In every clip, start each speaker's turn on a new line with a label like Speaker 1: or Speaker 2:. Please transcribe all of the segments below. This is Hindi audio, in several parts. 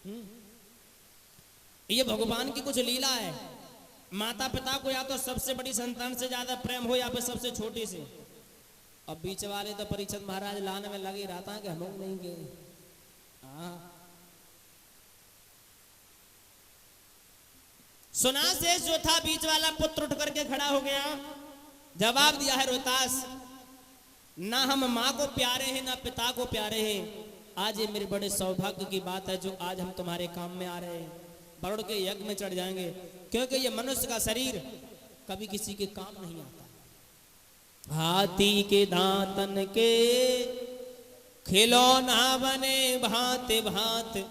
Speaker 1: ये भगवान की कुछ लीला है। माता पिता को या तो सबसे बड़ी संतान से ज्यादा प्रेम हो या फिर सबसे छोटी से। अब बीच वाले तो परीक्षित महाराज लाने में लगे रहता कि हम लोग नहीं गए। सुना से जो था बीच वाला पुत्र उठ करके खड़ा हो गया, जवाब दिया है रोहतास, ना हम माँ को प्यारे हैं ना पिता को प्यारे हैं। आज ये मेरे बड़े सौभाग्य की बात है जो आज हम तुम्हारे काम में आ रहे हैं। बरुड़ के यज्ञ में चढ़ जाएंगे, क्योंकि ये मनुष्य का शरीर कभी किसी के काम नहीं आता। हाथी के दांतन के खिलौना बने भांति भांति,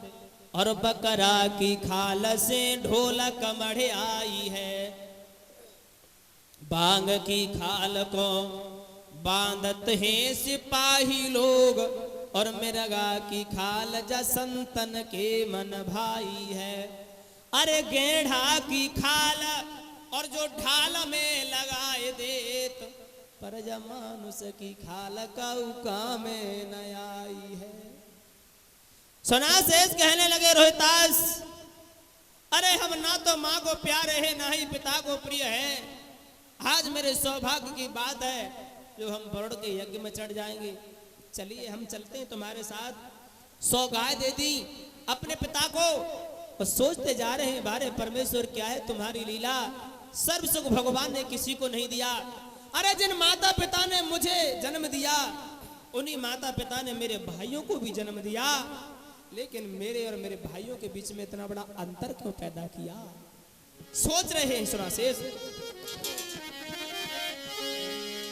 Speaker 1: और बकरा की खाल से ढोलक मढ़े आई है। बांग की खाल को बांधत हैं सिपाही लोग, और मिर्गा की खाल जसंतन के मन भाई है। अरे गेढ़ा की खाल और जो ढाल में लगाए देत, पर जमानुष की खाल का में न आई है। सुना शेष कहने लगे रोहितास, अरे हम ना तो माँ को प्यारे हैं ना ही पिता को प्रिय है। आज मेरे सौभाग्य की बात है जो हम बरुड़ के यज्ञ में चढ़ जाएंगे। चलिए हम चलते हैं तुम्हारे साथ। 100 गाय दे दी अपने पिता को, और सोचते जा रहे हैं बारे परमेश्वर क्या है तुम्हारी लीला। सर्व सुख भगवान ने किसी को नहीं दिया। अरे जिन माता पिता ने मुझे जन्म दिया, उन्हीं माता पिता ने मेरे भाइयों को भी जन्म दिया, लेकिन मेरे और मेरे भाइयों के बीच में इतना बड़ा अंतर क्यों पैदा किया। सोच रहे हैं सुनाशेष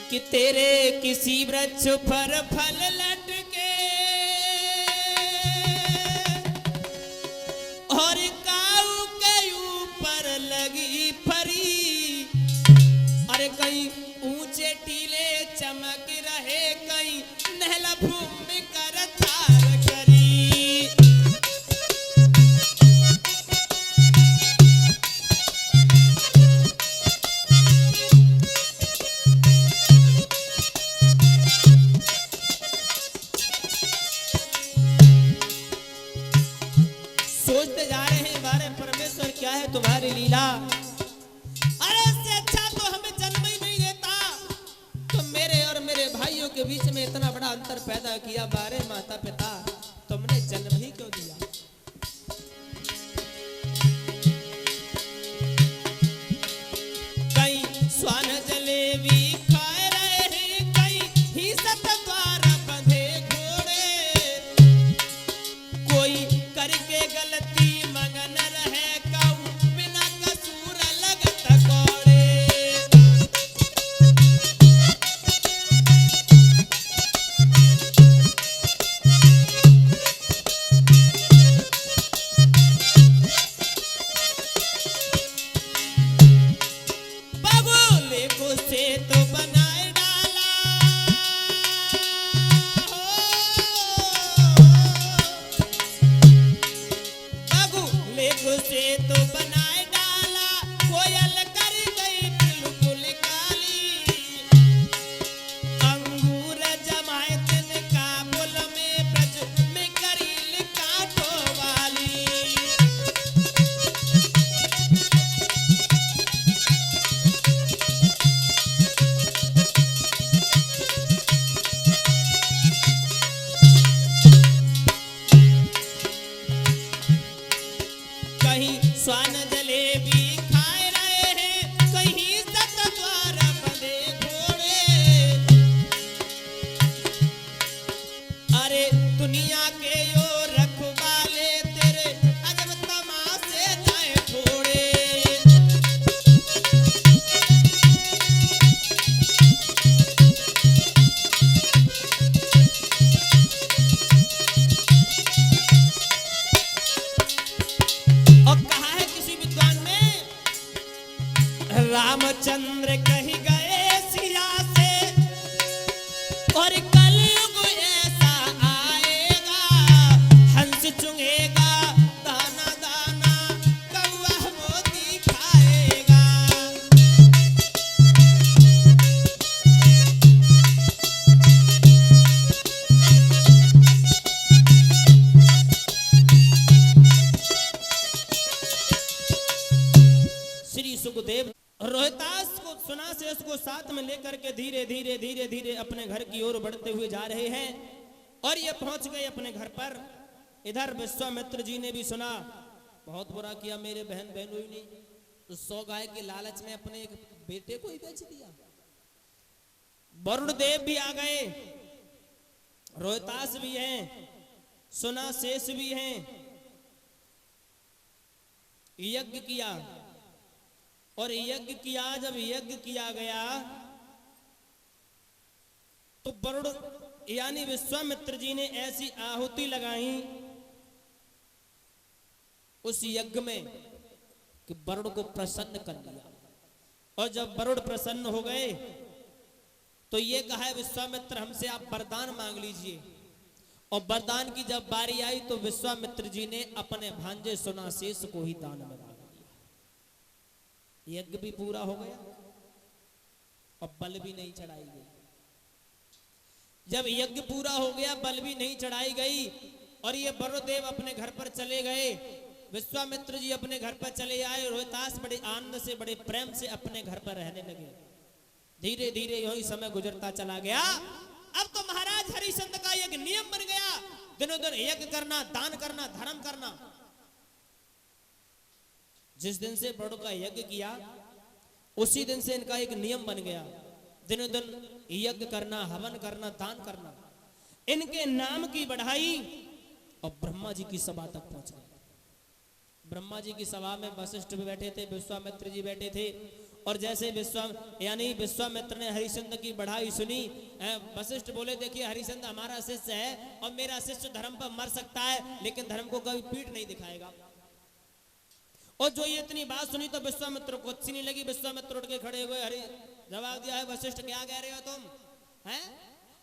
Speaker 1: कि तेरे किसी वृक्ष पर फल लटके, और काऊ के ऊपर लगी फरी। अरे कहीं ऊंचे टीले चमक रहे, कहीं नहला भूमि कर थार करी। सोचते जा रहे हैं बारे परमेश्वर क्या है तुम्हारी लीला। अरे इससे अच्छा तो हमें जन्म ही नहीं देता, तो मेरे और मेरे भाइयों के बीच में इतना बड़ा अंतर पैदा किया। बारे माता पिता, तुमने जन्म ही क्यों दिया। कहीं स्वान जलेबी खाए रहे हैं, कहीं ही सत द्वारा बंधे घोड़े। कोई करके गलती मगन रहे, काऊ बिना कसूर लगत कोड़े। बगुले को से तो बनाए डाला हो, बगुले को से तो बनाए डाला। कोयल कर गई बिल्कुल काली, अंगूर जमाए तिनका बुल में, ब्रज में करील कांटो वाली। कहीं स्वान जलेबी खाए रहे हैं, कहीं सत द्वारा बंधे घोड़े। अरे दुनिया के यो रखवाले, तेरे अजब तमाशे जाए थोड़े। और कहा है किसी भी सुखदेव रोहितास को सुनासेस को साथ में लेकर के धीरे धीरे धीरे धीरे अपने घर की ओर बढ़ते हुए जा रहे हैं और ये पहुंच गए अपने घर पर। इधर विश्वामित्र जी ने भी सुना, बहुत बुरा किया मेरे बहन हुई नहीं, तो 100 गाय के लालच में अपने एक बेटे को ही बेच दिया। वरुण देव भी आ गए, रोहितास भी हैं, सुनासेस भी हैं। यज्ञ किया और यज्ञ किया, जब यज्ञ किया गया तो वरुण यानी विश्वामित्र जी ने ऐसी आहुति लगाई उस यज्ञ में कि वरुण को प्रसन्न कर दिया। और जब वरुण प्रसन्न हो गए तो ये कहा है विश्वामित्र हमसे आप वरदान मांग लीजिए। और वरदान की जब बारी आई तो विश्वामित्र जी ने अपने भांजे सुनासेस को ही दान में डाल दिया। यज्ञ भी पूरा हो गया और बल भी नहीं चढ़ाई गई। जब यज्ञ पूरा हो गया, बल भी नहीं चढ़ाई गई और ये वरुणदेव अपने घर पर चले गए। विश्वामित्र जी अपने घर पर चले आए। रोहितास बड़े आनंद से बड़े प्रेम से अपने घर पर रहने लगे। धीरे धीरे यही समय गुजरता चला गया। अब तो महाराज हरिश्चंद्र का एक नियम बन गया, दिनों दिन यज्ञ करना, दान करना, धर्म करना। जिस दिन से वरुण का यज्ञ किया उसी दिन से इनका एक नियम बन गया, दिनों दिन यज्ञ करना, हवन करना, दान करना। इनके नाम की बढ़ाई और ब्रह्मा जी की सभा तक पहुंच गए। ब्रह्मा जी की सभा में वशिष्ठ भी बैठे थे, विश्वामित्र जी बैठे थे। और जैसे विश्वामित्र ने हरिश्चंद्र की बढ़ाई सुनी, वशिष्ठ बोले देखिए हरिश्चंद्र हमारा शिष्य है और मेरा शिष्य धर्म पर मर सकता है लेकिन धर्म को कभी पीठ नहीं दिखाएगा। और जो ये इतनी बात सुनी तो विश्वामित्र को अच्छी नहीं लगी। विश्वामित्र उठ के खड़े हुए, हरि जवाब दिया है वशिष्ठ क्या कह रहे हो तुम, हैं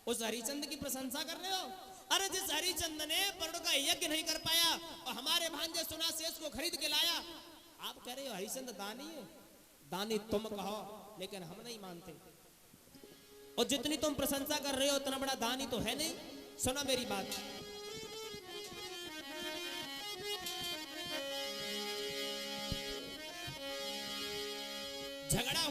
Speaker 1: उस हरिश्चंद्र की प्रशंसा कर रहे हो? अरे जिस हरिश्चंद्र ने वरुण का यज्ञ नहीं कर पाया और हमारे भांजे सुनासेस को खरीद के लाया, आप कह रहे हो हरिश्चंद्र दानी है? दानी तुम कहो लेकिन हम नहीं मानते। और जितनी तुम प्रशंसा कर रहे हो उतना बड़ा दानी तो है नहीं। सुना मेरी बात, झगड़ा